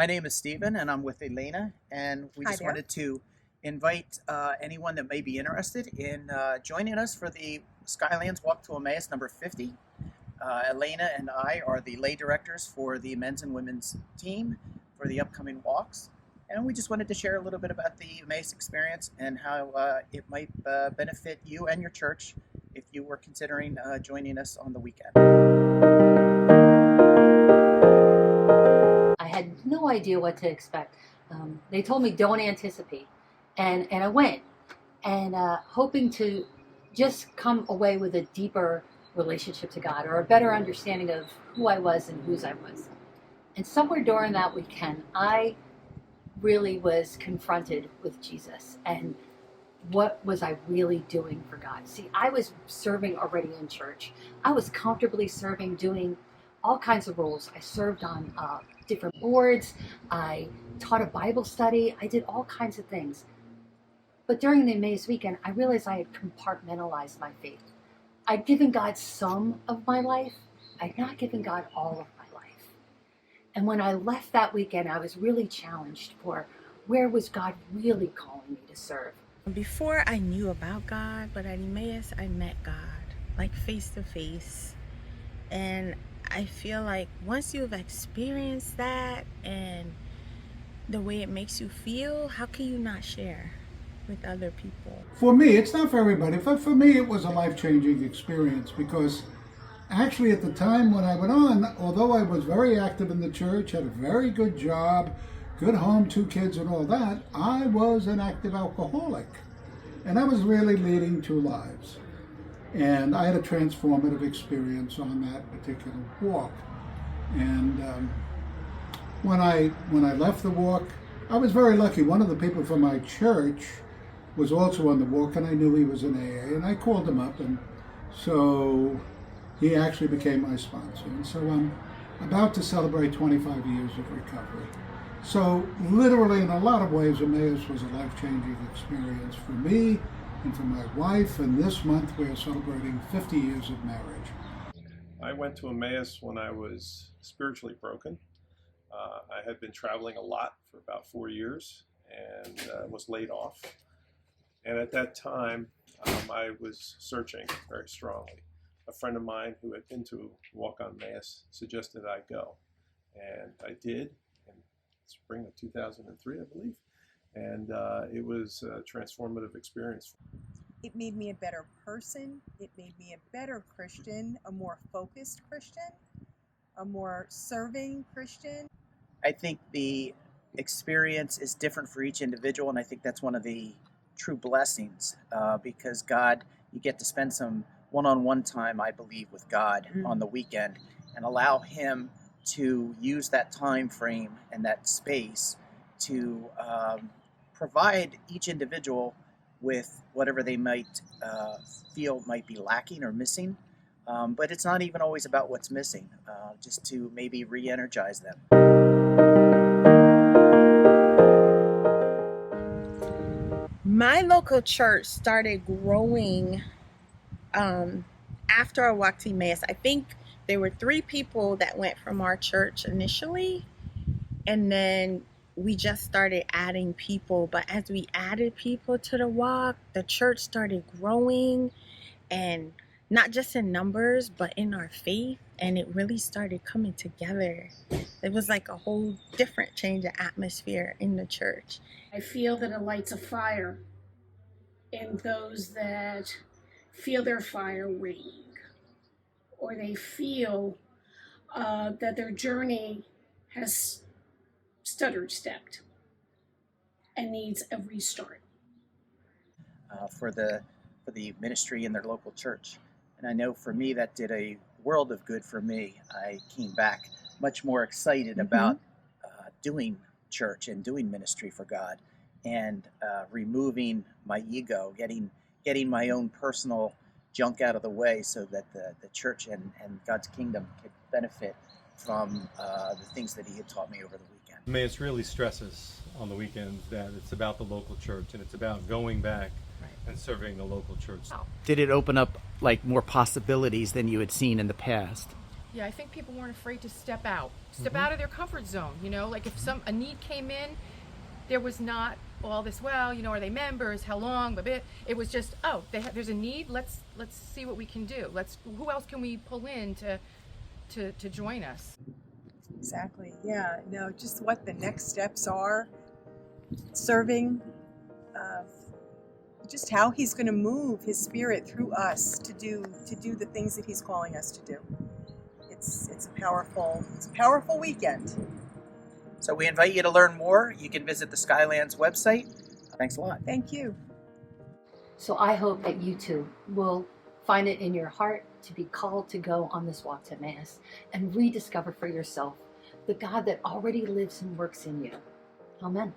My name is Stephen, and I'm with Elena, and we Hi just there. wanted to invite anyone that may be interested in joining us for the Skylands Walk to Emmaus number 50. Elena and I are the lay directors for the men's and women's team for the upcoming walks, and we just wanted to share a little bit about the Emmaus experience and how it might benefit you and your church if you were considering joining us on the weekend. I had no idea what to expect. They told me don't anticipate, and I went, and hoping to just come away with a deeper relationship to God or a better understanding of who I was and whose I was. And somewhere during that weekend, I really was confronted with Jesus and what was I really doing for God. See, I was serving already in church. I was comfortably serving, doing all kinds of roles. I served on different boards. I taught a Bible study. I did all kinds of things. But during the Emmaus weekend, I realized I had compartmentalized my faith. I'd given God some of my life. I'd not given God all of my life. And when I left that weekend, I was really challenged for where was God really calling me to serve. Before I knew about God, but at Emmaus I met God, like face to face. And I feel like once you've experienced that and the way it makes you feel, how can you not share with other people? For me, it's not for everybody, but for me it was a life-changing experience because actually at the time when I went on, although I was very active in the church, had a very good job, good home, 2 kids and all that, I was an active alcoholic. And I was really leading 2 lives. And I had a transformative experience on that particular walk. And when I left the walk, I was very lucky. One of the people from my church was also on the walk, and I knew he was in AA, and I called him up, and so he actually became my sponsor. And so I'm about to celebrate 25 years of recovery. So literally, in a lot of ways, Emmaus was a life-changing experience for me and for my wife, and this month we're celebrating 50 years of marriage. I went to Emmaus when I was spiritually broken. I had been traveling a lot for about 4 years and was laid off. And at that time, I was searching very strongly. A friend of mine who had been to Walk on Emmaus suggested I go. And I did in spring of 2003, I believe. And it was a transformative experience. It made me a better person. It made me a better Christian, a more focused Christian, a more serving Christian. I think the experience is different for each individual, and I think that's one of the true blessings because God, you get to spend some one-on-one time, I believe, with God on the weekend and allow Him to use that time frame and that space to provide each individual with whatever they might feel might be lacking or missing. But it's not even always about what's missing, just to maybe re-energize them. My local church started growing after I walked to Emmaus. I think there were 3 people that went from our church initially, and then we just started adding people. But as we added people to the walk, the church started growing, and not just in numbers, but in our faith. And it really started coming together. It was like a whole different change of atmosphere in the church. I feel that it lights a fire in those that feel their fire waning, or they feel that their journey has stuttered-stepped and needs a restart. For the ministry in their local church. And I know for me that did a world of good for me. I came back much more excited about doing church and doing ministry for God and removing my ego, getting my own personal junk out of the way so that the church and God's kingdom could benefit from the things that He had taught me over the weekend. Emmaus really stresses on the weekends that it's about the local church and it's about going back and serving the local church. Did it open up like more possibilities than you had seen in the past? Yeah, I think people weren't afraid to step out, out of their comfort zone. You know, like if a need came in, there was not all this. Well, you know, are they members? How long? But it was just, oh, there's a need. Let's see what we can do. Who else can we pull in to join us? Exactly. Yeah. No, just what the next steps are. Serving. Just how he's going to move his spirit through us to do the things that he's calling us to do. It's a powerful weekend. So we invite you to learn more. You can visit the Skylands website. Thanks a lot. Thank you. So I hope that you too will find it in your heart to be called to go on this walk to Emmaus and rediscover for yourself the God that already lives and works in you. Amen.